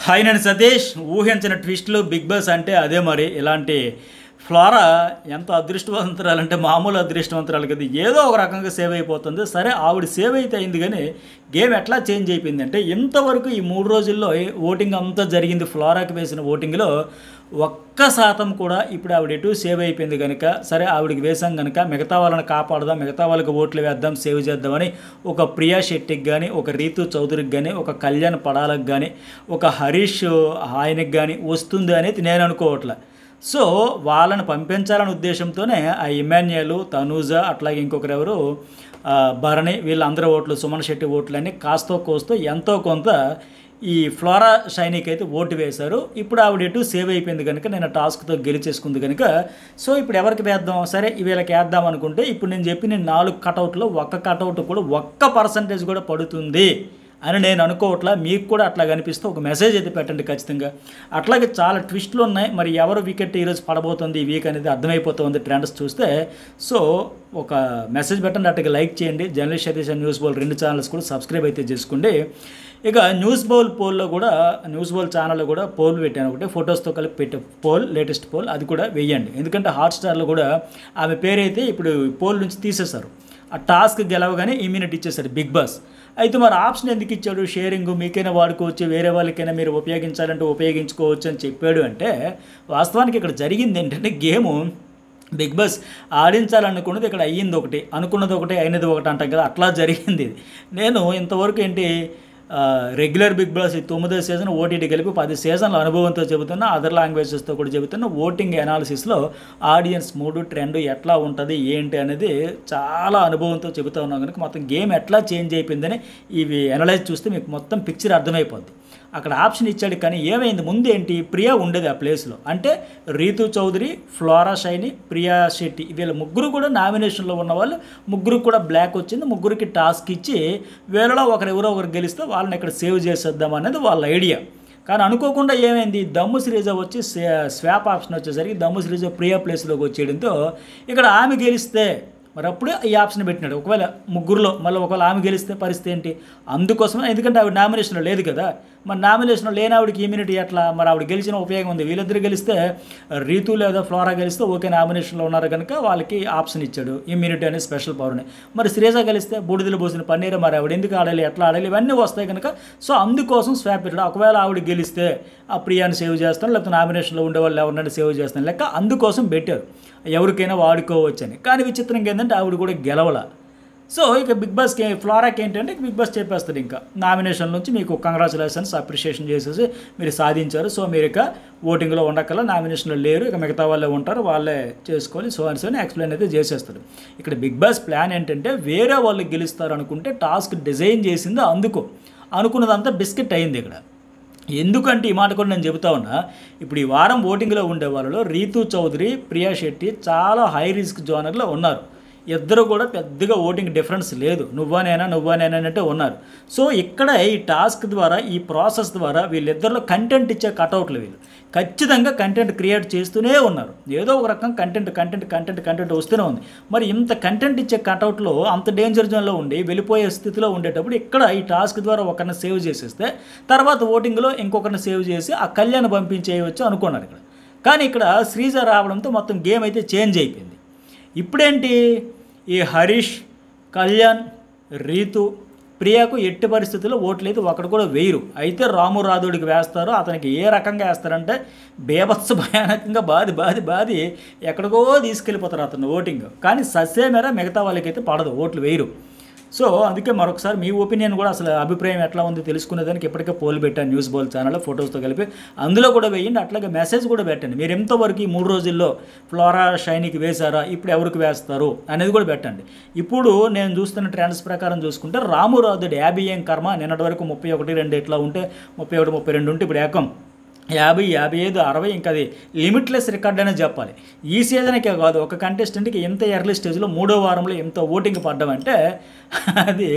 Hi నేను సతీష్. ఊహించిన ట్విస్టులు big boss అంటే అదే. మరి ఇలాంటి ఫ్లోరా ఎంత అదృష్టవంతురాలంటే మామూలు అదృష్టవంతురాలు కదా, ఏదో ఒక రకంగా సేవ్ అయిపోతుంది. సరే ఆవిడ సేవ్ అయితే అయింది, కానీ గేమ్ ఎట్లా చేంజ్ అయిపోయింది అంటే ఇంతవరకు ఈ 3 రోజుల్లో ఓటింగ్ అంతా జరిగింది. ఫ్లోరాకి వేసిన ఓటింగ్లో 1% కూడా ఇప్పుడు ఆవిడ ఎటు సేవ్ అయిపోయింది కనుక, సరే ఆవిడకి వేసాం కనుక మిగతా వాళ్ళని కాపాడదాం, మిగతా వాళ్ళకి ఓట్లు వేద్దాం, సేవ్ చేద్దామని ఒక ప్రియా శెట్టికి కానీ, ఒక రీతు చౌదరికి కానీ, ఒక కళ్యాణ్ పడాలకు కానీ, ఒక హరీష్ ఆయనకి కానీ వస్తుంది అనేది నేను అనుకోవట్లే. సో వాళ్ళని పంపించాలనే ఉద్దేశంతోనే ఆ ఇమాన్యుయల్, తనూజ, అట్లాగే ఇంకొకరెవరు భరణి, వీళ్ళందరూ ఓట్లు, సుమన్ శెట్టి ఓట్లన్నీ కాస్తో కోస్తో ఎంతో కొంత ఈ ఫ్లోరా షైనీకి అయితే ఓటు వేశారు. ఇప్పుడు ఆవిడ ఎటు సేవ్ అయిపోయింది కనుక, నేను టాస్క్తో గెలిచేసుకుంది కనుక, సో ఇప్పుడు ఎవరికి వేద్దాం, సరే వీళ్ళకి వేద్దాం అనుకుంటే ఇప్పుడు నేను చెప్పిన 4 కటౌట్లో 1 కటౌట్ కూడా 1% కూడా పడుతుంది అని నేను అనుకోవట్లా. మీకు కూడా అట్లా కనిపిస్తే ఒక మెసేజ్ అయితే పెట్టండి ఖచ్చితంగా. అట్లాగే చాలా ట్విస్టులు ఉన్నాయి. మరి ఎవరు వికెట్ ఈరోజు పడబోతుంది ఈ వీక్ అనేది అర్థమైపోతుంది ట్రెండ్స్ చూస్తే. సో ఒక మెసేజ్ పెట్టండి, అట్లాగే లైక్ చేయండి. Journalist Satish and news bowl 2 channels కూడా సబ్స్క్రైబ్ అయితే చేసుకోండి. ఇక న్యూస్ బౌల్ పోల్లో కూడా, న్యూస్ బౌల్ ఛానల్లో కూడా పోల్ పెట్టాను ఒకటి, ఫొటోస్తో కలిపి పెట్టే పోల్, లేటెస్ట్ పోల్, అది కూడా వేయండి. ఎందుకంటే హాట్స్టార్లో కూడా ఆమె పేరైతే ఇప్పుడు పోల్ నుంచి తీసేశారు. ఆ టాస్క్ గెలవగానే ఇమ్యూనిటీ ఇచ్చేసారు బిగ్ బాస్. అయితే మరి ఆప్షన్ ఎందుకు ఇచ్చాడు? షేరింగ్ మీకైనా వాడుకోవచ్చు, వేరే వాళ్ళకైనా మీరు ఉపయోగించాలంటే ఉపయోగించుకోవచ్చు అని చెప్పాడు. అంటే వాస్తవానికి ఇక్కడ జరిగింది ఏంటంటే, గేము బిగ్ బాస్ ఆడించాలనుకున్నది ఇక్కడ అయ్యింది ఒకటి, అనుకున్నది ఒకటి, అయినది ఒకటి అంటాం కదా, అట్లా జరిగింది ఇది. నేను ఇంతవరకు ఏంటి రెగ్యులర్ బిగ్ బాస్ 9వ సీజన్ ఓటీటీ కలిపి 10 సీజన్ల అనుభవంతో చెబుతున్నా, అదర్ లాంగ్వేజెస్తో కూడా చెబుతున్నా. ఓటింగ్ అనాలిసిస్లో ఆడియన్స్ మూడు ట్రెండ్ ఎట్లా ఉంటుంది ఏంటి అనేది చాలా అనుభవంతో చెబుతూ ఉన్నాం కనుక మొత్తం గేమ్ ఎట్లా చేంజ్ అయిపోయిందని ఇవి అనలైజ్ చూస్తే మీకు మొత్తం పిక్చర్ అర్థమైపోద్ది. అక్కడ ఆప్షన్ ఇచ్చాడు, కానీ ఏమైంది ముందు ఏంటి, ప్రియా ఉండేది ఆ ప్లేస్లో. అంటే రీతు చౌదరి, ఫ్లోరా షైని, ప్రియా శెట్టి వీళ్ళ ముగ్గురు కూడా నామినేషన్లో ఉన్న వాళ్ళు, ముగ్గురు కూడా బ్లాక్ వచ్చింది. ముగ్గురికి టాస్క్ ఇచ్చి వీళ్ళలో ఎవరో ఒకరు గెలిస్తే వాళ్ళని ఇక్కడ సేవ్ చేసేద్దాం అనేది వాళ్ళ ఐడియా. కానీ అనుకోకుండా ఏమైంది, దమ్ము శ్రీజ వచ్చి స్వాప్ ఆప్షన్ వచ్చేసరికి దమ్ము శ్రీజ ప్రియా ప్లేస్లోకి వచ్చేయడంతో ఇక్కడ ఆమె గెలిస్తే మరి అప్పుడే ఈ ఆప్షన్ పెట్టినాడు. ఒకవేళ ముగ్గురులో మళ్ళీ ఒకవేళ ఆమె గెలిస్తే పరిస్థితి ఏంటి? అందుకోసమే, ఎందుకంటే ఆవిడ నామినేషన్లో లేదు కదా, మరి నామినేషన్లో లేని ఆవిడకి ఇమ్యూనిటీ ఎట్లా? మరి ఆవిడ గెలిచిన ఉపయోగం ఉంది. వీళ్ళిద్దరు గెలిస్తే, రీతు లేదా ఫ్లోరా గెలిస్తే ఓకే నామినేషన్లో ఉన్నారు కనుక వాళ్ళకి ఆప్షన్ ఇచ్చాడు, ఇమ్యూనిటీ అనేది స్పెషల్ పవర్ని. మరి శ్రీజ గెలిస్తే బూడిదలు పోసిన పన్నీరు, మరి ఆవిడ ఎందుకు ఆడాలి, ఎట్లా ఆడాలి, ఇవన్నీ వస్తాయి కనుక సో అందుకోసం స్వాప్ పెట్టాడు. ఒకవేళ ఆవిడ గెలిస్తే ఆ ప్రియాని సేవ్ చేస్తాను, లేకపోతే నామినేషన్లో ఉండేవాళ్ళు ఎవరినైనా సేవ్ చేస్తాను లెక్క అందుకోసం పెట్టారు, ఎవరికైనా వాడుకోవచ్చని. కానీ విచిత్రంగా ఏంటంటే ఆవిడ కూడా గెలవల. సో ఇక బిగ్ బాస్కి, ఫ్లోరాకి ఏంటంటే బిగ్ బాస్ చెప్పేస్తారు, ఇంకా నామినేషన్ నుంచి మీకు కంగ్రాచులేషన్స్, అప్రిషియేషన్ చేసేసి మీరు సాధించారు, సో మీరు ఇక ఓటింగ్లో ఉండకల్లా నామినేషన్లో లేరు, ఇక మిగతా వాళ్ళే ఉంటారు, వాళ్ళే చేసుకోవాలి, సో అని ఎక్స్ప్లెయిన్ అయితే చేసేస్తారు. ఇక్కడ బిగ్ బాస్ ప్లాన్ ఏంటంటే వేరే వాళ్ళు గెలుస్తారు అనుకుంటే టాస్క్ డిజైన్ చేసింది అందుకు, అనుకున్నదంతా బిస్కెట్ అయింది ఇక్కడ. ఎందుకంటే ఈ మాట కూడా నేను చెబుతా ఉన్నా, ఇప్పుడు ఈ వారం ఓటింగ్లో ఉండే వాళ్ళలో రీతు చౌదరి, ప్రియా శెట్టి చాలా హై రిస్క్ జోనర్లో ఉన్నారు. ఇద్దరు కూడా పెద్దగా ఓటింగ్ డిఫరెన్స్ లేదు, నువ్వానేనా అంటే ఉన్నారు. సో ఇక్కడ ఈ టాస్క్ ద్వారా, ఈ ప్రాసెస్ ద్వారా వీళ్ళిద్దరిలో కంటెంట్ ఇచ్చే కటౌట్లు వీళ్ళు ఖచ్చితంగా కంటెంట్ క్రియేట్ చేస్తూనే ఉన్నారు. ఏదో ఒక రకం కంటెంట్ వస్తూనే ఉంది. మరి ఇంత కంటెంట్ ఇచ్చే కటౌట్లో అంత డేంజర్ జోన్లో ఉండి వెళ్ళిపోయే స్థితిలో ఉండేటప్పుడు ఇక్కడ ఈ టాస్క్ ద్వారా ఒకరిని సేవ్ చేసేస్తే తర్వాత ఓటింగ్లో ఇంకొకరిని సేవ్ చేసి ఆ కళ్యాణ్ పంపించేయవచ్చు అనుకున్నారు ఇక్కడ. కానీ ఇక్కడ శ్రీజ రావడంతో మొత్తం గేమ్ అయితే చేంజ్ అయిపోయింది. ఇప్పుడేంటి, ఈ హరీష్, కళ్యాణ్, రీతు, ప్రియాకు ఎట్టి పరిస్థితుల్లో ఓట్లు అయితే ఒకటి కూడా వేయరు. అయితే రాము రాథోడికి వేస్తారు. అతనికి ఏ రకంగా వేస్తారంటే బేభత్స భయానకంగా బాది ఎక్కడికో తీసుకెళ్ళిపోతారు అతను ఓటింగ్. కానీ ససేమేర మిగతా వాళ్ళకైతే పడదు, ఓట్లు వేయరు. సో అందుకే మరొకసారి మీ ఒపీనియన్ కూడా, అసలు అభిప్రాయం ఎట్లా ఉంది తెలుసుకునేదానికి ఇప్పటికే పోల్ పెట్టాను న్యూస్ బౌల్ ఛానల్లో, ఫొటోస్తో కలిపి అందులో కూడా వేయండి. అట్లాగే మెసేజ్ కూడా పెట్టండి, మీరు ఎంతవరకు ఈ 3 రోజుల్లో ఫ్లోరా షైనీకి వేశారా, ఇప్పుడు ఎవరికి వేస్తారు అనేది కూడా పెట్టండి. ఇప్పుడు నేను చూస్తున్న ట్రెండ్స్ ప్రకారం చూసుకుంటే రాము రాథోడ్ 50 ఏం కర్మ, నిన్నటి వరకు 31, 2 ఇట్లా ఉంటే 31, 32 ఉంటే ఇప్పుడు ఏకం 50, 55, 60, ఇంకా అది లిమిట్లెస్ రికార్డ్ అనే చెప్పాలి. ఈ సీజన్కే కాదు, ఒక కంటెస్టెంట్కి ఎంత ఎర్లీ స్టేజ్లో 3వ వారంలో ఎంత ఓటింగ్ పడ్డామంటే అది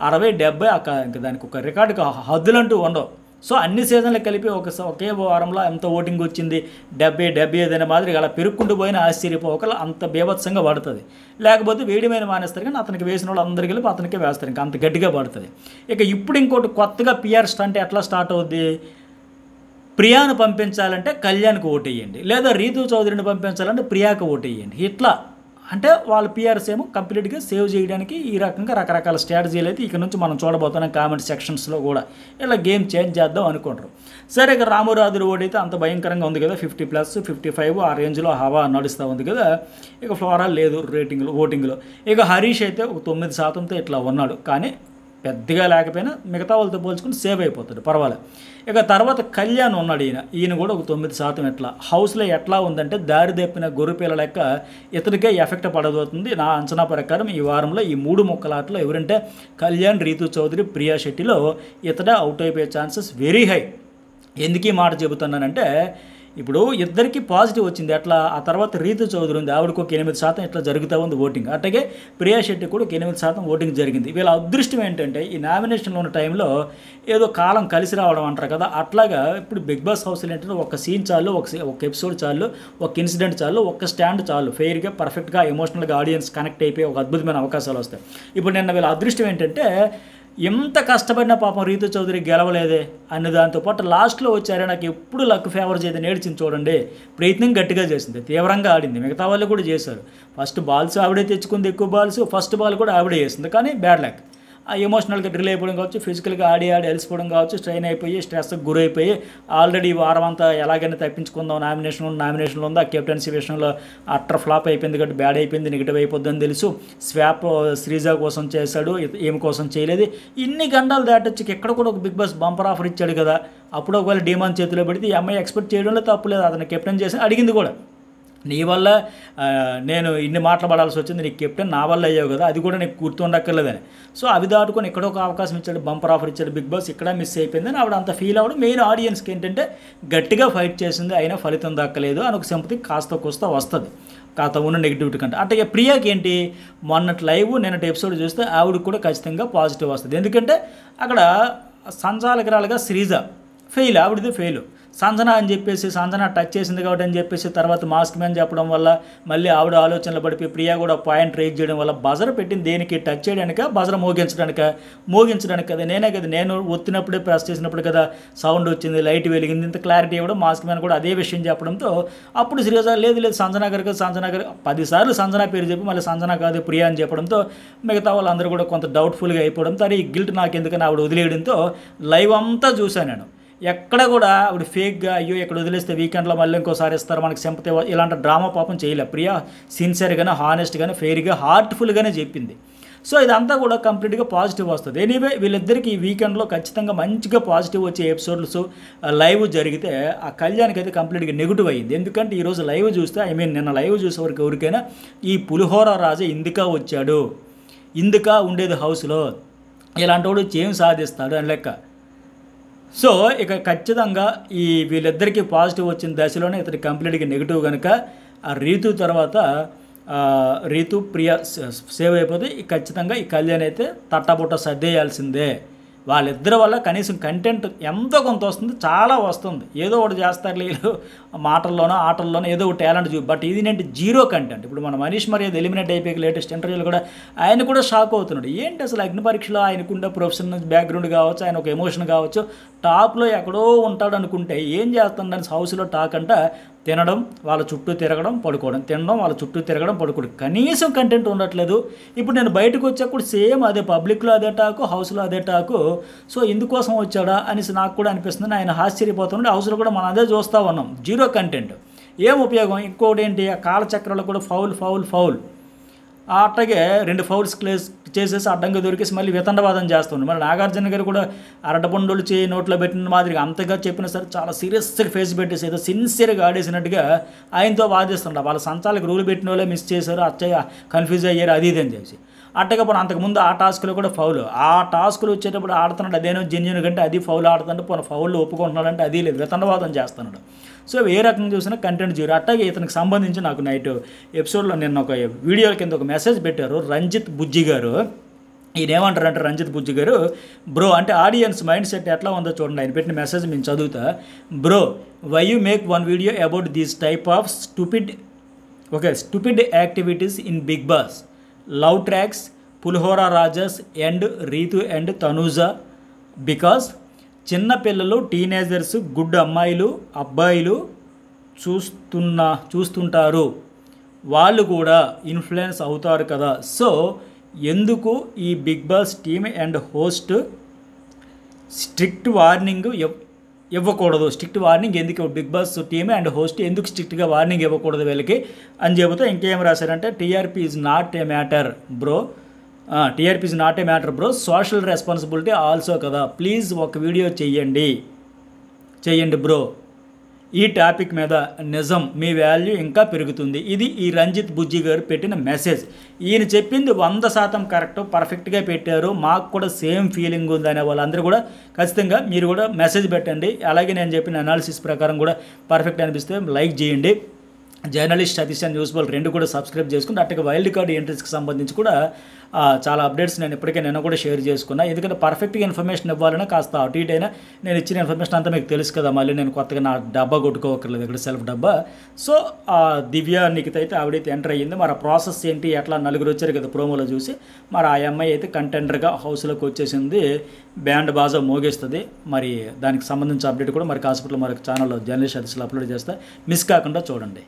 60, 70, ఇంకా దానికి ఒక రికార్డుకి హద్దులంటూ ఉండవు. సో అన్ని సీజన్లు కలిపి ఒకే వారంలో ఎంత ఓటింగ్ వచ్చింది, 70, 75 అనే మాదిరి అలా పెరుక్కుంటూ పోయిన ఆశ్చర్యపోకలు అంత బీభత్సంగా పడుతుంది. లేకపోతే వేడిమైన మానేస్తారు, కానీ అతనికి వేసిన వాళ్ళు అందరు కలిపి అతనికే వేస్తారు, ఇంకా అంత గట్టిగా పడుతుంది. ఇక ఇప్పుడు ఇంకోటి కొత్తగా పిఆర్ స్టంట్ ఎట్లా స్టార్ట్ అవుద్ది, ప్రియాను పంపించాలంటే కళ్యాణ్కి ఓటేయండి, లేదా రీతు చౌదరిని పంపించాలంటే ప్రియాకి ఓటేయండి. ఇట్లా అంటే వాళ్ళ పిఆర్స్ ఏమో కంప్లీట్గా సేవ్ చేయడానికి ఈ రకంగా రకరకాల స్ట్రాటజీలు అయితే ఇక్కడ నుంచి మనం చూడబోతున్నాం కామెంట్ సెక్షన్స్లో కూడా. ఇలా గేమ్ చేంజ్ చేద్దాం అనుకుంటారు. సరే, ఇక రామురాజులు ఓడైతే అంత భయంకరంగా ఉంది కదా, 50+, 55 ఆ రేంజ్లో హవా నడుస్తూ ఉంది కదా. ఇక ఫ్లోరా లేదు రేటింగ్లో, ఓటింగ్లో. ఇక హరీష్ అయితే ఒక 9%తో ఇట్లా ఉన్నాడు, కానీ పెద్దగా లేకపోయినా మిగతా వాళ్ళతో పోల్చుకుని సేవ్ అయిపోతాడు, పర్వాలేదు. ఇక తర్వాత కళ్యాణ్ ఉన్నాడు, ఈయన కూడా ఒక 9%. ఎట్లా హౌస్లో ఎట్లా ఉందంటే దారి తప్పిన గొర్రెపిల్ల లెక్క ఇతనికే ఎఫెక్ట్ పడబోతుంది నా అంచనా ప్రకారం. ఈ వారంలో ఈ 3 ముక్కలాటలో ఎవరంటే కళ్యాణ్, రీతు చౌదరి, ప్రియా శెట్టిలో ఇతడే అవుట్ అయిపోయే ఛాన్సెస్ వెరీ హై. ఎందుకు ఈ మాట చెబుతున్నానంటే ఇప్పుడు ఇద్దరికి పాజిటివ్ వచ్చింది. అట్లా ఆ తర్వాత రీతు చౌదరి ఉంది, ఆవిడకు ఒక 8% ఇట్లా జరుగుతూ ఉంది ఓటింగ్. అట్లాగే ప్రియా శెట్టి కూడా ఒక 8% ఓటింగ్ జరిగింది. వీళ్ళ అదృష్టం ఏంటంటే ఈ నామినేషన్లో ఉన్న టైంలో ఏదో కాలం కలిసి రావడం అంటారు కదా, అట్లాగా ఇప్పుడు బిగ్ బాస్ హౌస్లో ఏంటంటే ఒక సీన్ చాలు, ఒక ఎపిసోడ్ చాలు, ఒక ఇన్సిడెంట్ చాలు, ఒక స్టాండ్ చాలు, ఫెయిర్గా పర్ఫెక్ట్గా ఎమోషనల్గా ఆడియన్స్ కనెక్ట్ అయిపోయి ఒక అద్భుతమైన అవకాశాలు వస్తాయి. ఇప్పుడు నిన్న వీళ్ళ అదృష్టం ఏంటంటే ఎంత కష్టపడిన పాపం రీతు చౌదరి గెలవలేదే అన్న దాంతోపాటు లాస్ట్లో వచ్చారే నాకు ఎప్పుడు లక్ ఫేవర్ చేయదు నేర్చింది చూడండి. ప్రయత్నం గట్టిగా చేసింది, తీవ్రంగా ఆడింది, మిగతా వాళ్ళు కూడా చేశారు. ఫస్ట్ బాల్స్ ఆవిడే తెచ్చుకుంది, ఎక్కువ బాల్స్, ఫస్ట్ బాల్ కూడా ఆవిడే చేసింది, కానీ బ్యాడ్ లక్. ఆ ఎమోషనల్గా డ్రిల్ అయిపోవడం కావచ్చు, ఫిజికల్గా ఆడి అలసిపోవడం కావచ్చు, స్ట్రెయిన్ అయిపోయి స్ట్రెస్కి గురైపోయి ఆల్రెడీ ఈ వారం అంతా ఎలాగైనా తప్పించుకుందాం, నామినేషన్లో ఉంది, ఆ కెప్టెన్సీ విషయంలో అట్టర్ ఫ్లాప్ అయిపోయింది కాబట్టి బ్యాడ్ అయిపోయింది, నెగిటివ్ అయిపోద్దని తెలుసు. స్వాప్ శ్రీజా కోసం చేశాడు, ఏమి కోసం చేయలేదు. ఇన్ని గంటలు దాటొచ్చి ఎక్కడ కూడా ఒక బిగ్ బాస్ బంపర్ ఆఫర్ ఇచ్చాడు కదా, అప్పుడు ఒకవేళ డీమాన్ చేతిలో పెడితే ఈ అమ్మాయి ఎక్స్పెక్ట్ చేయడంలో తప్పులేదు, అతను కెప్టెన్ చేసి అడిగింది కూడా. నీ వల్ల నేను ఇన్ని మాట్లాడాల్సి వచ్చింది, నీకు కెప్టెన్ నా వల్ల అయ్యావు కదా, అది కూడా నీకు గుర్తుండక్కర్లేదని. సో అవి దాటుకొని ఎక్కడో ఒక అవకాశం ఇచ్చాడు, బంపర్ ఆఫర్ ఇచ్చాడు బిగ్ బాస్, ఇక్కడ మిస్ అయిపోయిందని ఆవిడ అంత ఫీల్ అవ్వడం. మెయిన్ ఆడియన్స్కి ఏంటంటే గట్టిగా ఫైట్ చేసింది అయినా ఫలితం దక్కలేదు అని ఒక సింపతి కాస్త కోస్తా వస్తుంది కాస్త ఉన్న నెగిటివిటీ కంటే. అంటే ప్రియాకి ఏంటి, మొన్నటి లైవ్ నిన్నటి ఎపిసోడ్ చూస్తే ఆవిడకి కూడా ఖచ్చితంగా పాజిటివ్ వస్తుంది. ఎందుకంటే అక్కడ సంచాలకురాలుగా శ్రీజ ఫెయిల్, ఆవిడది ఫెయిల్. సంజన అని చెప్పేసి సంజన టచ్ చేసింది కాబట్టి అని చెప్పేసి తర్వాత మాస్క్ మ్యాన్ చెప్పడం వల్ల మళ్ళీ ఆవిడ ఆలోచనలు పడిపోయి ప్రియా కూడా పాయింట్ రేజ్ చేయడం వల్ల బజర్ పెట్టింది దేనికి, టచ్ చేయడానిక, బజర్ మోగించడానికి కదా. నేనే కదా, నేను ఒత్తినప్పుడే ప్రెస్ చేసినప్పుడు కదా సౌండ్ వచ్చింది, లైట్ వెలిగింది, ఇంత క్లారిటీ ఇవ్వడం, మాస్క్ మ్యాన్ కూడా అదే విషయం చెప్పడంతో అప్పుడు శ్రీజ లేదు సంజన గారు కదా, సంజన గారు 10 సార్లు సంజన పేరు చెప్పి మళ్ళీ సంజన కాదు ప్రియా అని చెప్పడంతో మిగతా వాళ్ళందరూ కూడా కొంత డౌట్ఫుల్గా అయిపోవడంతో అది ఈ గిల్ట్ నాకు ఎందుకని ఆవిడ వదిలేయడంతో లైవ్ అంతా చూశాను నేను. ఎక్కడ కూడా ఆవిడ ఫేక్గా అయ్యో ఇక్కడ వదిలేస్తే వీకెండ్లో మళ్ళీ ఇంకోసారి ఇస్తారు మనకి సింపతి ఇలాంటి డ్రామా పాపం చేయలే. ప్రియా సిన్సియర్గానే, హానెస్ట్గానే, ఫెయిర్గా, హార్ట్ఫుల్గానే చెప్పింది. సో ఇదంతా కూడా కంప్లీట్గా పాజిటివ్ వస్తుంది. ఎనీవే వీళ్ళిద్దరికీ ఈ వీకెండ్లో ఖచ్చితంగా మంచిగా పాజిటివ్ వచ్చే ఎపిసోడ్స్ లైవ్ జరిగితే ఆ కళ్యాణ్కి అయితే కంప్లీట్గా నెగిటివ్ అయ్యింది. ఎందుకంటే ఈరోజు లైవ్ చూస్తే నిన్న లైవ్ చూసేవరకు ఎవరికైనా ఈ పులిహోర రాజు ఇందుకా వచ్చాడు, ఇందుకా ఉండేది హౌస్లో, ఇలాంటి వాడు ఏం సాధిస్తాడు అని లెక్క. సో ఇక ఖచ్చితంగా ఈ వీళ్ళిద్దరికీ పాజిటివ్ వచ్చిన దశలోనే ఇతనికి కంప్లీట్గా నెగిటివ్ కనుక ఆ రీతు తర్వాత రీతు ప్రియ సేవ్ అయిపోతే ఖచ్చితంగా ఈ కళ్యాణ్ అయితే తట్టబుట్ట సర్దేయాల్సిందే. వాళ్ళిద్దరి వల్ల కనీసం కంటెంట్ ఎంతో కొంత వస్తుంది, చాలా వస్తుంది. ఏదో ఒకటి చేస్తారు వీళ్ళు మాటల్లోనో ఆటల్లోనో ఏదో ఒక టాలెంట్ బట్ ఇది ఏంటి జీరో కంటెంట్. ఇప్పుడు మన మనీష్ మర్యాద ఎలిమినేట్ అయిపోయి లేటెస్ట్ ఇంటర్వ్యూలు కూడా ఆయన కూడా షాక్ అవుతున్నాడు. ఏంటి అసలు అగ్ని పరీక్షలో ఆయనకుండే ప్రొఫెషనల్ బ్యాక్గ్రౌండ్ కావచ్చు, ఆయన ఒక ఎమోషన్ కావచ్చు, టాప్లో ఎక్కడో ఉంటాడు అనుకుంటే ఏం చేస్తుందని హౌస్లో టాక్ అంట తినడం, వాళ్ళ చుట్టూ తిరగడం, పడుకోవడం, తినడం, వాళ్ళ చుట్టూ తిరగడం, పడుకోవడం, కనీసం కంటెంట్ ఉండట్లేదు. ఇప్పుడు నేను బయటకు వచ్చాక కూడా సేమ్ అదే, పబ్లిక్లో అదే టాకు, హౌస్లో అదే టాకు. సో ఇందుకోసం వచ్చాడా అనేసి నాకు కూడా అనిపిస్తుంది. ఆయన ఆశ్చర్యపోతున్నాడు. హౌస్లో కూడా మనం అదే చూస్తూ ఉన్నాం, జీరో కంటెంట్, ఏం ఉపయోగం. ఇంకోటి ఏంటి, ఆ కాలచక్రంలో కూడా ఫౌల్ అట్లాగే 2 ఫౌల్స్ చేసేసి అడ్డంగా దొరికేసి మళ్ళీ వితండవాదం చేస్తుండే. మరి నాగార్జున గారు కూడా అరటపండులు నోట్లో పెట్టిన మాదిరిగా అంతగా చెప్పినా సరే చాలా సీరియస్గా ఫేస్ పెట్టేసి ఏదో సిన్సియర్గా ఆడేసినట్టుగా ఆయనతో వాదిస్తుండ. వాళ్ళ సంచాలకు రూల్ పెట్టిన వాళ్ళే మిస్ చేశారు, అచ్చయ్య కన్ఫ్యూజ్ అయ్యారు, అది ఇది అని చెప్పి. అట్టగా పోనీ అంతకుముందు ఆ టాస్క్లో కూడా ఫౌల్, ఆ టాస్క్లు వచ్చేటప్పుడు ఆడుతున్నాడు అదేనో జెన్యున్ కంటే అది ఫౌల్ ఆడుతుంటే పోనీ ఫౌల్లో ఒప్పుకుంటున్నాడంటే అది లేదు, వితండవాదం చేస్తున్నాడు. సో ఏ రకంగా చూసినా కంటెంట్ జీరో. అట్లాగే ఇతనికి సంబంధించి నాకు నైట్ ఎపిసోడ్లో నిన్న ఒక వీడియో కింద ఒక మెసేజ్ పెట్టారు రంజిత్ బుజ్జి గారు. ఈయన ఏమంటారంటే రంజిత్ బుజ్జి గారు, బ్రో అంటే ఆడియన్స్ మైండ్ సెట్ ఎట్లా ఉందో చూడండి. ఆయన పెట్టిన మెసేజ్ మేము చదువుతా. Bro why you make one video about this type of stupid activities in Bigg Boss, love tracks, పులిహోర రాజస్ and Rithu and Tanuja, because చిన్నపిల్లలు, టీనేజర్స్, గుడ్ అమ్మాయిలు, అబ్బాయిలు చూస్తుంటారు, వాళ్ళు కూడా ఇన్ఫ్లుయెన్స్ అవుతారు కదా. సో ఎందుకు ఈ big boss team and host strict warning ఇవ్వకూడదు? స్ట్రిక్ట్ వార్నింగ్ ఎందుకు big boss team and host ఎందుకు స్ట్రిక్ట్గా వార్నింగ్ ఇవ్వకూడదు వీళ్ళకి అని చెబుతూ ఇంకేం రాశారంటే, TRP is not a matter bro, TRP is not a matter bro, social responsibility also కదా, ప్లీజ్ ఒక వీడియో చెయ్యండి బ్రో, ఈ టాపిక్ మీద నిజం, మీ వాల్యూ ఇంకా పెరుగుతుంది. ఇది ఈ రంజిత్ బుజ్జి గారు పెట్టిన మెసేజ్. ఈయన చెప్పింది 100% కరెక్ట్, పర్ఫెక్ట్గా పెట్టారు, మాకు కూడా సేమ్ ఫీలింగ్ ఉంది అనే వాళ్ళందరూ కూడా ఖచ్చితంగా మీరు కూడా మెసేజ్ పెట్టండి. అలాగే నేను చెప్పిన అనాలిసిస్ ప్రకారం కూడా పర్ఫెక్ట్ అనిపిస్తే లైక్ చేయండి. Journalist Satish and news ball 2 కూడా సబ్స్క్రైబ్ చేసుకుని అట్టుగా వైల్డ్ కార్డ్ ఎంట్రీస్కి సంబంధించి కూడా చాలా అప్డేట్స్ నేను ఇప్పటికే నిన్న కూడా షేర్ చేసుకున్నా. ఎందుకంటే పర్ఫెక్ట్గా ఇన్ఫర్మేషన్ ఇవ్వాలన్నా కాస్త అటు ఇటు అయినా నేను ఇచ్చిన ఇన్ఫర్మేషన్ అంతా మీకు తెలుసు కదా, మళ్ళీ నేను కొత్తగా నా డబ్బా కొట్టుకోవక్కర్లేదు, ఇక్కడ సెల్ఫ్ డబ్బా. సో దివ్య నిఖిత అయితే ఆవిడైతే ఎంటర్ అయ్యింది. మరి ఆ ప్రాసెస్ ఏంటి, ఎట్లా 4 వచ్చారు కదా ప్రోమోలో చూసి, మరి ఆ అమ్మాయి అయితే కంటెండర్గా హౌస్లోకి వచ్చేసింది, బ్యాండ్ బాజా మోగేస్తుంది. మరి దానికి సంబంధించిన అప్డేట్ కూడా మరి కాసేపట్లో మరి ఛానల్లో జర్నలిస్ట్ సతీష్లో అప్లోడ్ చేస్తా, మిస్ కాకుండా చూడండి.